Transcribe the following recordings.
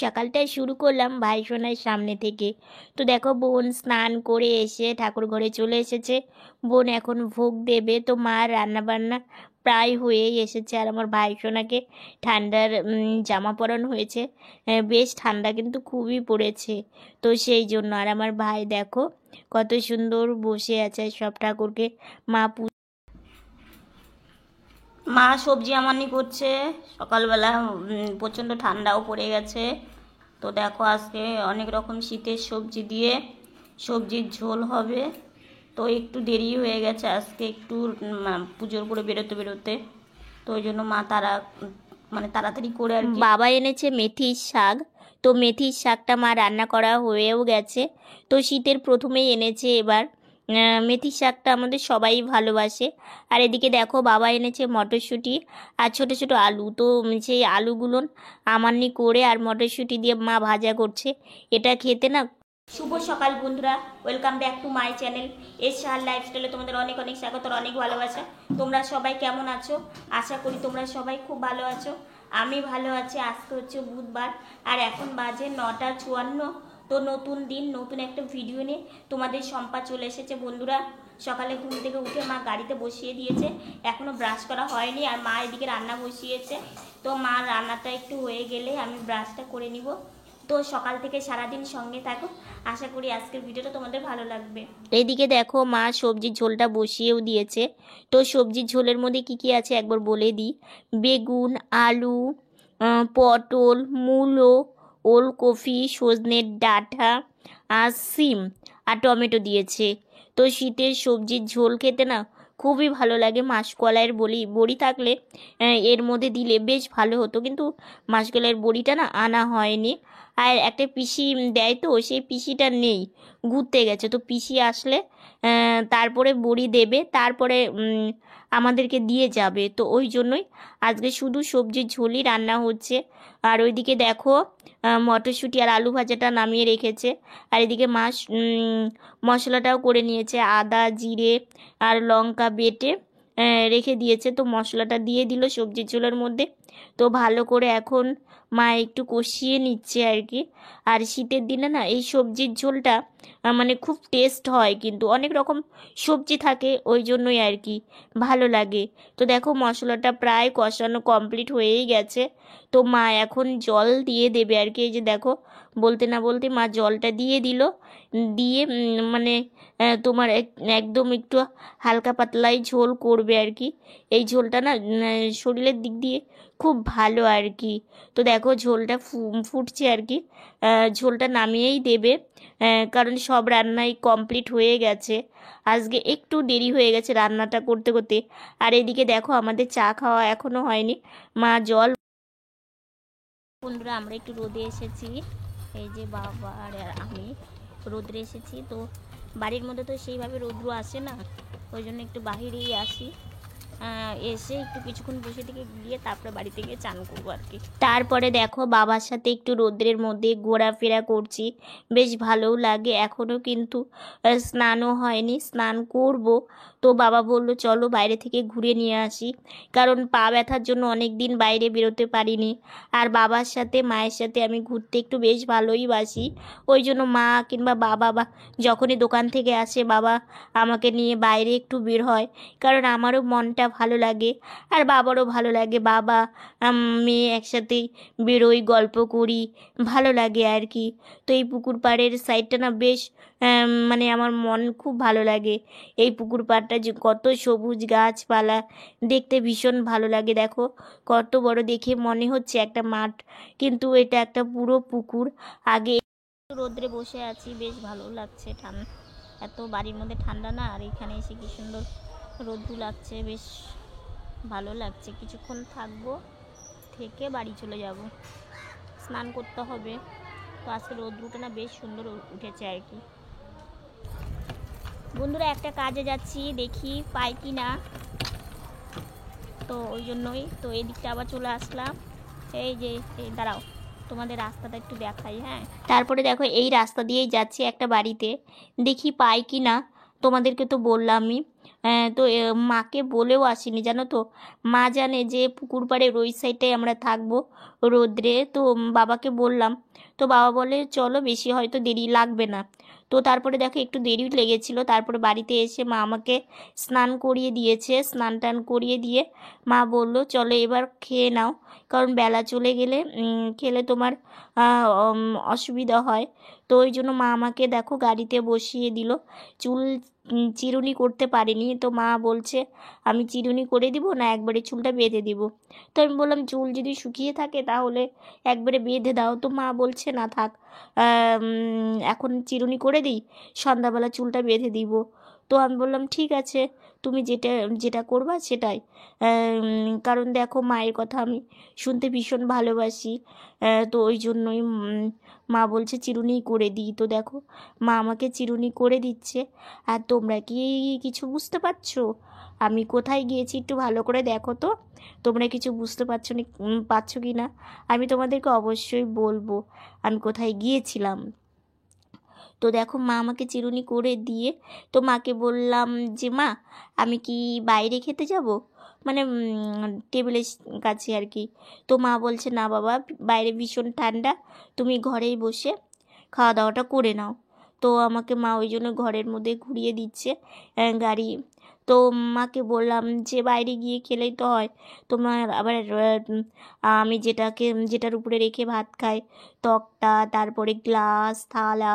সকালটায় শুরু করলাম ভাইসোনার সামনে থেকে। তো দেখো বোন স্নান করে এসে ঠাকুর ঘরে চলে এসেছে। বোন এখন ভোগ দেবে। তো মা রান্নাবান্না প্রায় হয়েই এসেছে। আর আমার ভাইসোনাকে ঠান্ডার জামা পরানো হয়েছে। বেশ ঠান্ডা কিন্তু খুবই পড়েছে, তো সেই জন্য। আর আমার ভাই দেখো কত সুন্দর বসে আছে সব ঠাকুরকে মা সবজি আমানি করছে। সকালবেলা প্রচণ্ড ঠান্ডাও পড়ে গেছে। তো দেখো আজকে অনেক রকম শীতের সবজি দিয়ে সবজির ঝোল হবে। তো একটু দেরি হয়ে গেছে আজকে, একটু পুজোর করে বেরোতে। তো ওই জন্য মা তাড়াতাড়ি করে আর বাবা এনেছে মেথির শাক। তো মেথির শাকটা মা রান্না করা হয়েও গেছে। তো শীতের প্রথমেই এনেছে এবার। মেথির শাকটা আমাদের সবাই ভালোবাসে। আর এদিকে দেখো বাবা এনেছে মটরশুঁটি আর ছোট ছোট আলু। তো সেই আলুগুলো আমান্নি করে আর মটরশুঁটি দিয়ে মা ভাজা করছে। এটা খেতে না। শুভ সকাল বন্ধুরা, welcome back to my channel S সাহার লাইফস্টাইলে তোমাদের অনেক অনেক স্বাগত, অনেক ভালোবাসা। তোমরা সবাই কেমন আছো? আশা করি তোমরা সবাই খুব ভালো আছো। আমি ভালো আছি। আজকে হচ্ছে বুধবার আর এখন বাজে 9:54। তো নতুন দিন, নতুন একটা ভিডিও নিয়ে তোমাদের সম্পা চলে এসেছে বন্ধুরা। সকালে ঘুম থেকে উঠে মা গাড়িতে বসিয়ে দিয়েছে, এখনও ব্রাশ করা হয়নি। আর মা এদিকে রান্না বসিয়েছে। তো মা রান্নাটা একটু হয়ে গেলে আমি ব্রাশটা করে নিব। তো সকাল থেকে সারাদিন সঙ্গে থাকো, আশা করি আজকের ভিডিওটা তোমাদের ভালো লাগবে। এইদিকে দেখো মা সবজির ঝোলটা বসিয়েও দিয়েছে। তো সবজির ঝোলের মধ্যে কি কি আছে একবার বলে দিই। বেগুন, আলু, পটল, মূলো, ওলকপি, সজনের ডাঁটা আর সিম আর টমেটো দিয়েছে। তো শীতের সবজির ঝোল খেতে না খুবই ভালো লাগে। মাসকলাইয়ের বড়ি থাকলে এর মধ্যে দিলে বেশ ভালো হতো, কিন্তু মাসকলাইয়ের বড়িটা না আনা হয়নি। আর একটা পিসি দেয়, তো সেই পিসিটা নেই, ঘুরতে গেছে। তো পিসি আসলে তারপরে বড়ি দেবে, তারপরে আমাদেরকে দিয়ে যাবে। তো ওই জন্যই আজকে শুধু সবজির ঝোলই রান্না হচ্ছে। আর ওইদিকে দেখো মটরশুঁটি আর আলু ভাজাটা নামিয়ে রেখেছে। আর এদিকে মাছ মশলাটাও করে নিয়েছে, আদা জিরে আর লঙ্কা বেটে রেখে দিয়েছে। তো মশলাটা দিয়ে দিল সবজির ঝোলের মধ্যে। তো ভালো করে এখন মা একটু কষিয়ে নিচ্ছে আর কি। আর শীতের দিনে না এই সবজির ঝোলটা মানে খুব টেস্ট হয়, কিন্তু অনেক রকম সবজি থাকে ওই জন্যই আর কি ভালো লাগে। তো দেখো মশলাটা প্রায় কষানো কমপ্লিট হয়েই গেছে। তো মা এখন জল দিয়ে দেবে আর কি। এই যে দেখো বলতে না বলতে মা জলটা দিয়ে দিল। দিয়ে মানে তোমার একদম একটু হালকা পাতলাই ঝোল করবে আর কি। এই ঝোলটা না শরীরের দিক দিয়ে খুব ভালো আর কি। তো দেখো ঝোলটা ফুটছে আর কি। ঝোলটা নামিয়েই দেবে, কারণ সব রান্নাই কমপ্লিট হয়ে গেছে। আজকে একটু দেরি হয়ে গেছে রান্নাটা করতে করতে। আর এদিকে দেখো আমাদের চা খাওয়া এখনও হয়নি। মা জল। বন্ধুরা আমরা একটু রোদে এসেছি, এই যে বাবা আর আমি রোদ্রে এসেছি। তো বাড়ির মধ্যে তো সেইভাবে রৌদ্র আসে না, ওই জন্য একটু বাহিরেই আসি। এসে একটু কিছুক্ষণ বসে থেকে গিয়ে তারপরে বাড়িতে গিয়ে চান করবো আর কি। তারপরে দেখো বাবার সাথে একটু রোদ্রের মধ্যে ঘোরাফেরা করছি, বেশ ভালোও লাগে। এখনও কিন্তু স্নানও হয়নি, স্নান করব। তো বাবা বললো চলো বাইরে থেকে ঘুরে নিয়ে আসি, কারণ পা ব্যথার জন্য অনেক দিন বাইরে বেরোতে পারিনি। আর বাবার সাথে মায়ের সাথে আমি ঘুরতে একটু বেশ ভালোই বাসি। ওই জন্য মা কিংবা বাবা যখনই দোকান থেকে আসে বাবা আমাকে নিয়ে বাইরে একটু বের হয়, কারণ আমারও মনটা ভালো লাগে আর বাবারও ভালো লাগে। বাবা মেয়ে একসাথেই বেরোই, গল্প করি, ভালো লাগে আর কি। তো এই পুকুর পাড়ের সাইডটা না বেশ মানে আমার মন খুব ভালো লাগে। এই পুকুর পাড়টা যে কত সবুজ গাছপালা, দেখতে ভীষণ ভালো লাগে। দেখো কত বড়, দেখে মনে হচ্ছে একটা মাঠ, কিন্তু এটা একটা পুরো পুকুর। আগে রোদ্রে বসে আছি, বেশ ভালো লাগছে। এত বাড়ির মধ্যে ঠান্ডা না, আর এখানে এসে কি সুন্দর রোদ্দু লাগছে, বেশ ভালো লাগছে। কিছুক্ষণ থাকবো, থেকে বাড়ি চলে যাব, স্নান করতে হবে। তো আজকে রোদ্দুটা না বেশ সুন্দর উঠেছে আর কি। বন্ধুরা একটা কাজে যাচ্ছি, দেখি পাই কি না। তো ওই জন্যই তো এই দিকটা আবার চলে আসলাম। এই যে দাঁড়াও তোমাদের রাস্তাটা একটু দেখাই। হ্যাঁ, তারপরে দেখো এই রাস্তা দিয়েই যাচ্ছি একটা বাড়িতে, দেখি পাই কি না। তোমাদেরকে তো বললামই তো মাকে বলেও আসিনি, জানো তো। মা জানে যে পুকুর পাড়ের ওই সাইডটায় আমরা থাকবো রোদ্রে। তো বাবাকে বললাম, তো বাবা বলে চলো, বেশি হয়তো দেরি লাগবে না। তো তারপরে দেখো একটু দেরি লেগেছিল, তারপরে বাড়িতে এসে মা আমাকে স্নান করিয়ে দিয়েছে। স্নান টান করিয়ে দিয়ে মা বলল চলো এবার খেয়ে নাও, কারণ বেলা চলে গেলে খেলে তোমার অসুবিধা হয়। তো ওই জন্য মা আমাকে দেখো গাড়িতে বসিয়ে দিল। চুল চিরুনি করতে পারিনি, তো মা বলছে আমি চিরুনি করে দিব না একবারে চুলটা বেঁধে দিব। তো আমি বললাম চুল যদি শুকিয়ে থাকে তাহলে একবারে বেঁধে দাও। তো মা বলছে না থাক, এখন চিরুনি করে দিই, সন্ধ্যাবেলা চুলটা বেঁধে দিব। তো আমি বললাম ঠিক আছে, তুমি যেটা যেটা করবা সেটাই। কারণ দেখো মায়ের কথা আমি শুনতে ভীষণ ভালোবাসি। তো ওই জন্যই মা বলছে চিরুনি করে দিই। তো দেখো মা আমাকে চিরুনি করে দিচ্ছে। আর তোমরা কি কিছু বুঝতে পারছো আমি কোথায় গিয়েছি? একটু ভালো করে দেখো তো, তোমরা কিছু বুঝতে পারছো কি না। আমি তোমাদেরকে অবশ্যই বলবো আমি কোথায় গিয়েছিলাম। তো দেখো মা আমাকে চিরুনি করে দিয়ে, তো মাকে বললাম যে মা আমি কি বাইরে খেতে যাব, মানে টেবিলের কাছে আর কি। তো মা বলছে না বাবা, বাইরে ভীষণ ঠান্ডা, তুমি ঘরেই বসে খাওয়া দাওয়াটা করে নাও। তো আমাকে মা ওই জন্য ঘরের মধ্যে ঘুরিয়ে দিচ্ছে গাড়ি। তো মাকে বললাম যে বাইরে গিয়ে খেলেই তো হয়, তোমার আবার আমি যেটার উপরে রেখে ভাত খাই, তক্তা, তারপরে গ্লাস, থালা,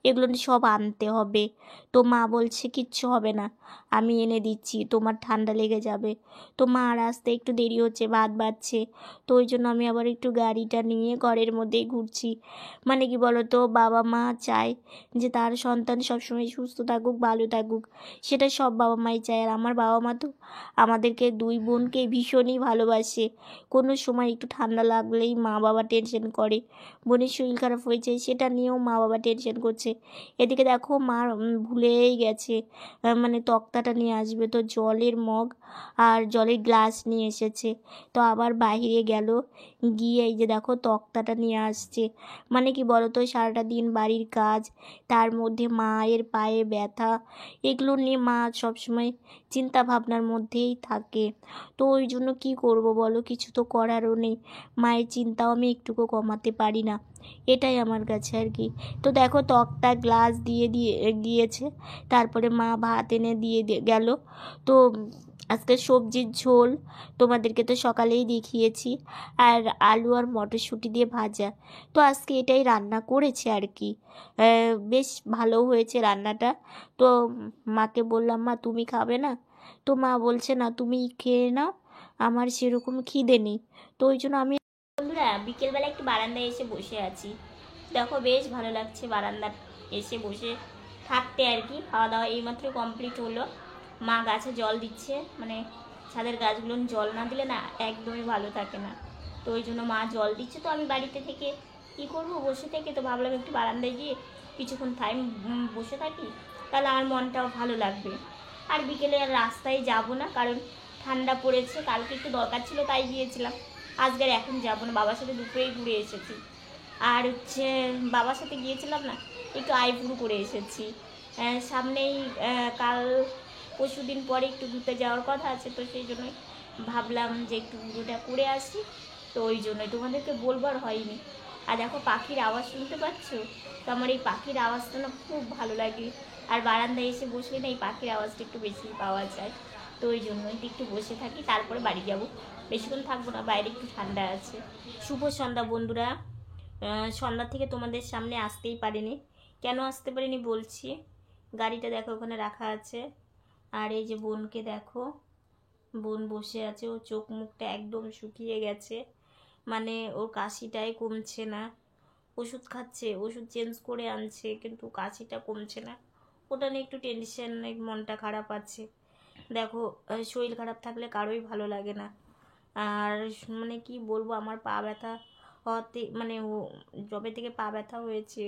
এগুলো সব আনতে হবে। তো মা বলছে কিচ্ছু হবে না, আমি এনে দিচ্ছি, তোমার ঠান্ডা লেগে যাবে। তো মা আর আসতে একটু দেরি হচ্ছে, ভাত বাড়ছে। তো ওই জন্য আমি আবার একটু গাড়িটা নিয়ে ঘরের মধ্যেই ঘুরছি। মানে কি বলো তো, বাবা মা চায় যে তার সন্তান সবসময় সুস্থ থাকুক, ভালো থাকুক, সেটা সব বাবা মাই চায়। আর আমার বাবা মা তো আমাদেরকে দুই বোনকে ভীষণই ভালোবাসে। কোনো সময় একটু ঠান্ডা লাগলেই মা বাবা টেনশন করে, বোনের শরীর খারাপ হয়েছে সেটা নিয়েও মা বাবা টেনশন করছে। এদিকে দেখো মা ভুলেই গেছে মানে তক্তাটা নিয়ে আসবে। তো জলের মগ আর জলের গ্লাস নিয়ে এসেছে। তো আবার বাইরে গেল, গিয়ে এই যে দেখো তক্তাটা নিয়ে আসছে। মানে কি বলো তো, সারাটা দিন বাড়ির কাজ, তার মধ্যে মায়ের পায়ে ব্যথা, এগুলো নিয়ে মা সবসময় চিন্তা ভাবনার মধ্যেই থাকে। তো ওই জন্য কী করব বলো, কিছু তো করারও নেই। মায়ের চিন্তাও আমি একটুকু কমাতে পারি না, এটাই আমার কাছে আর কি। তো দেখো তক্তা গ্লাস দিয়ে গিয়েছে, তারপরে মা ভাত এনে দিয়ে গেল। তো আজকে সবজির ঝোল তোমাদেরকে তো সকালেই দেখিয়েছি, আর আলু আর মটরশুঁটি দিয়ে ভাজা। তো আজকে এটাই রান্না করেছে আর কি। বেশ ভালো হয়েছে রান্নাটা। তো মাকে বললাম মা তুমি খাবে না? তো মা বলছে না তুমি খেয়ে নাও, আমার সেরকম খিদে নেই। তো ওই জন্য আমি বন্ধুরা বিকেলবেলা একটু বারান্দায় এসে বসে আছি। দেখো বেশ ভালো লাগছে বারান্দা এসে বসে থাকতে আর কি। খাওয়া দাওয়া এইমাত্র কমপ্লিট হলো। মা গাছে জল দিচ্ছে, মানে ছাদের গাছগুলো জল না দিলে না একদমই ভালো থাকে না। তো ওই জন্য মা জল দিচ্ছে। তো আমি বাড়িতে থেকে কী করবো, বসে থেকে, তো ভাবলাম একটু বারান্দায় গিয়ে কিছুক্ষণ টাইম বসে থাকি, তাহলে আমার মনটাও ভালো লাগবে। আর বিকেলে আর রাস্তায় যাব না, কারণ ঠান্ডা পড়েছে। কালকে একটু দরকার ছিল তাই গিয়েছিলাম, আজকের এখন যাব না। বাবার সাথে দুপুরেই ঘুরে এসেছি। আর হচ্ছে বাবার সাথে গিয়েছিলাম না, একটু আইব্রু করে এসেছি। সামনেই কাল পরশু দিন পরে একটু ঘুরতে যাওয়ার কথা আছে, তো সেই জন্যই ভাবলাম যে একটু পুরোটা করে আসি। তো ওই জন্যই তোমাদেরকে বলবার হয়নি। আর দেখো পাখির আওয়াজ শুনতে পাচ্ছ? তো আমার এই পাখির আওয়াজটা না খুব ভালো লাগে। আর বারান্দায় এসে বসলে না এই পাখির আওয়াজটা একটু বেশি পাওয়া যায়। তো ওই জন্যই একটু বসে থাকি, তারপরে বাড়ি যাব। বেশিক্ষণ থাকবো না, বাইরে একটু ঠান্ডা আছে। শুভ সন্ধ্যা বন্ধুরা। সন্ধ্যা থেকে তোমাদের সামনে আসতেই পারিনি। কেন আসতে পারিনি বলছি। গাড়িটা দেখো ওখানে রাখা আছে, আর এই যে বোনকে দেখো, বোন বসে আছে, ও চোখ মুখটা একদম শুকিয়ে গেছে, মানে ওর কাশিটাই কমছে না। ওষুধ খাচ্ছে, ওষুধ চেঞ্জ করে আনছে, কিন্তু কাশিটা কমছে না। ওটা নিয়ে একটু টেনশন, মনটা খারাপ আছে। দেখো শরীর খারাপ থাকলে কারোই ভালো লাগে না। আর মানে কি বলবো, আমার পা ব্যথা হওয়াতে, মানে ও যবে থেকে পা ব্যথা হয়েছে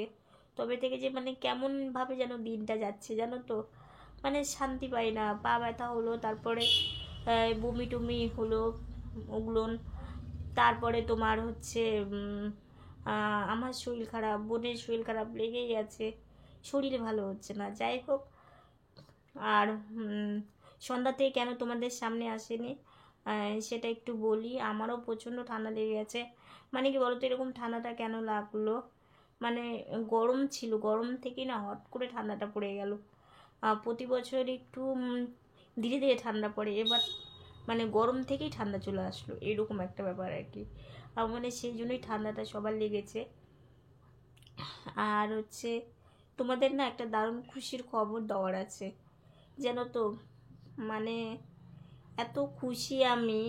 তবে থেকে যে মানে কেমনভাবে যেন দিনটা যাচ্ছে জানো তো, মানে শান্তি পাই না। পা ব্যথা হলো, তারপরে বমি টমি হলো, ওগুলো, তারপরে তোমার হচ্ছে আমার শরীর খারাপ, বোনের শরীর খারাপ লেগেই আছে, শরীর ভালো হচ্ছে না। যাই হোক, আর সন্ধ্যাতে কেন তোমাদের সামনে আসেনি সেটা একটু বলি। আমারও প্রচণ্ড ঠান্ডা লেগে গেছে। মানে কি বলতো, এরকম ঠান্ডাটা কেন লাগলো, মানে গরম ছিল, গরম থেকেই না হট করে ঠান্ডাটা পড়ে গেল। প্রতি বছর একটু ধীরে ধীরে ঠান্ডা পড়ে, এবার মানে গরম থেকেই ঠান্ডা চলে আসলো, এরকম একটা ব্যাপার আর কি। মানে সেই জন্যই ঠান্ডাটা সবার লেগেছে। আর হচ্ছে তোমাদের না একটা দারুণ খুশির খবর দেওয়ার আছে, জানো তো। মানে এত খুশি আমি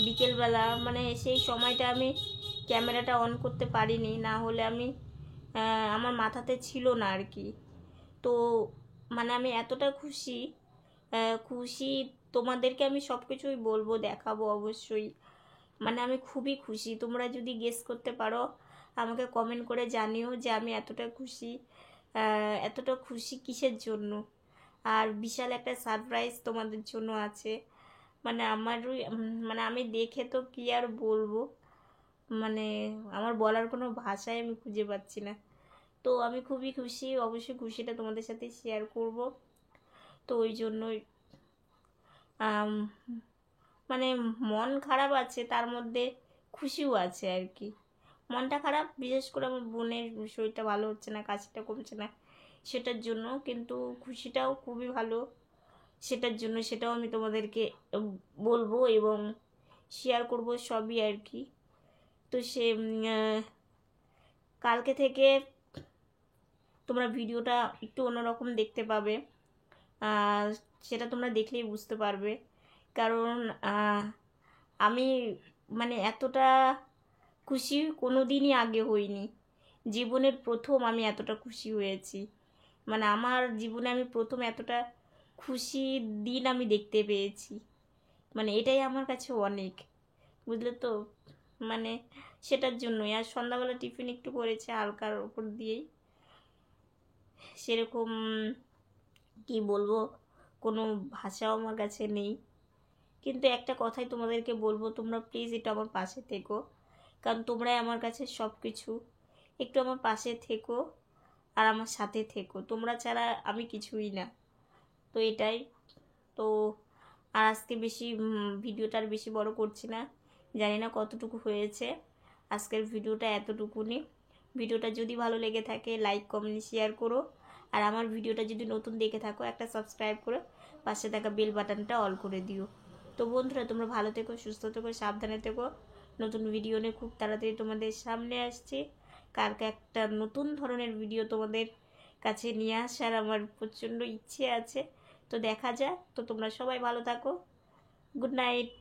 বিকেলবেলা, মানে সেই সময়টা আমি ক্যামেরাটা অন করতে পারিনি, না হলে আমি আমার মাথাতে ছিল না আর কি। তো মানে আমি এতটা খুশি, খুশি তোমাদেরকে আমি সব কিছুই বলবো, দেখাবো অবশ্যই। মানে আমি খুবই খুশি। তোমরা যদি গেস করতে পারো আমাকে কমেন্ট করে জানিও যে আমি এতটা খুশি, এতটা খুশি কিসের জন্য। আর বিশাল একটা সারপ্রাইজ তোমাদের জন্য আছে। মানে আমারই মানে আমি দেখে তো কি আর বলবো, মানে আমার বলার কোনো ভাষাই আমি খুঁজে পাচ্ছি না। তো আমি খুবই খুশি, অবশ্যই খুশিটা তোমাদের সাথে শেয়ার করব। তো ওই জন্যই মানে মন খারাপ আছে, তার মধ্যে খুশিও আছে আর কি। মনটা খারাপ বিশেষ করে আমার বোনের শরীরটা ভালো হচ্ছে না, কাশিটা কমছে না, সেটার জন্য। কিন্তু খুশিটাও খুবই ভালো সেটার জন্য, সেটাও আমি তোমাদেরকে বলবো এবং শেয়ার করব সবই আর কি। তো সে কালকে থেকে তোমরা ভিডিওটা একটু অন্যরকম দেখতে পাবে, সেটা তোমরা দেখলেই বুঝতে পারবে। কারণ আমি মানে এতটা খুশি কোনো দিনই আগে হইনি। জীবনের প্রথম আমি এতটা খুশি হয়েছি, মানে আমার জীবনে আমি প্রথম এতটা খুশির দিন আমি দেখতে পেয়েছি। মানে এটাই আমার কাছে অনেক, বুঝলে তো। মানে সেটার জন্যই। আর সন্ধ্যাবেলা টিফিন একটু করেছে হালকার ওপর দিয়েই, সেরকম কি বলবো, কোনো ভাষাও আমার কাছে নেই। কিন্তু একটা কথাই তোমাদেরকে বলবো, তোমরা প্লিজ একটু আমার পাশে থেকো, কারণ তোমরাই আমার কাছে সব কিছু। একটু আমার পাশে থেকো আর আমার সাথে থেকো, তোমরা ছাড়া আমি কিছুই না। তো এটাই। তো আর আজকে বেশি ভিডিওটা আর বেশি বড় করছি না, জানি না কতটুকু হয়েছে। আজকের ভিডিওটা এতটুকুনি। ভিডিওটা যদি ভালো লেগে থাকে লাইক কমেন্ট শেয়ার করো। আর আমার ভিডিওটা যদি নতুন দেখে থাকো একটা সাবস্ক্রাইব করে পাশে থাকা বেল বাটনটা অল করে দিও। তো বন্ধুরা, তোমরা ভালো থেকো, সুস্থ থেকো, সাবধানে থেকো। নতুন ভিডিও নিয়ে খুব তাড়াতাড়ি তোমাদের সামনে আসছি। কালকে একটা নতুন ধরনের ভিডিও তোমাদের কাছে নিয়ে আসার আমার প্রচণ্ড ইচ্ছে আছে। তো দেখা যাক। তো তোমরা সবাই ভালো থাকো। Good night.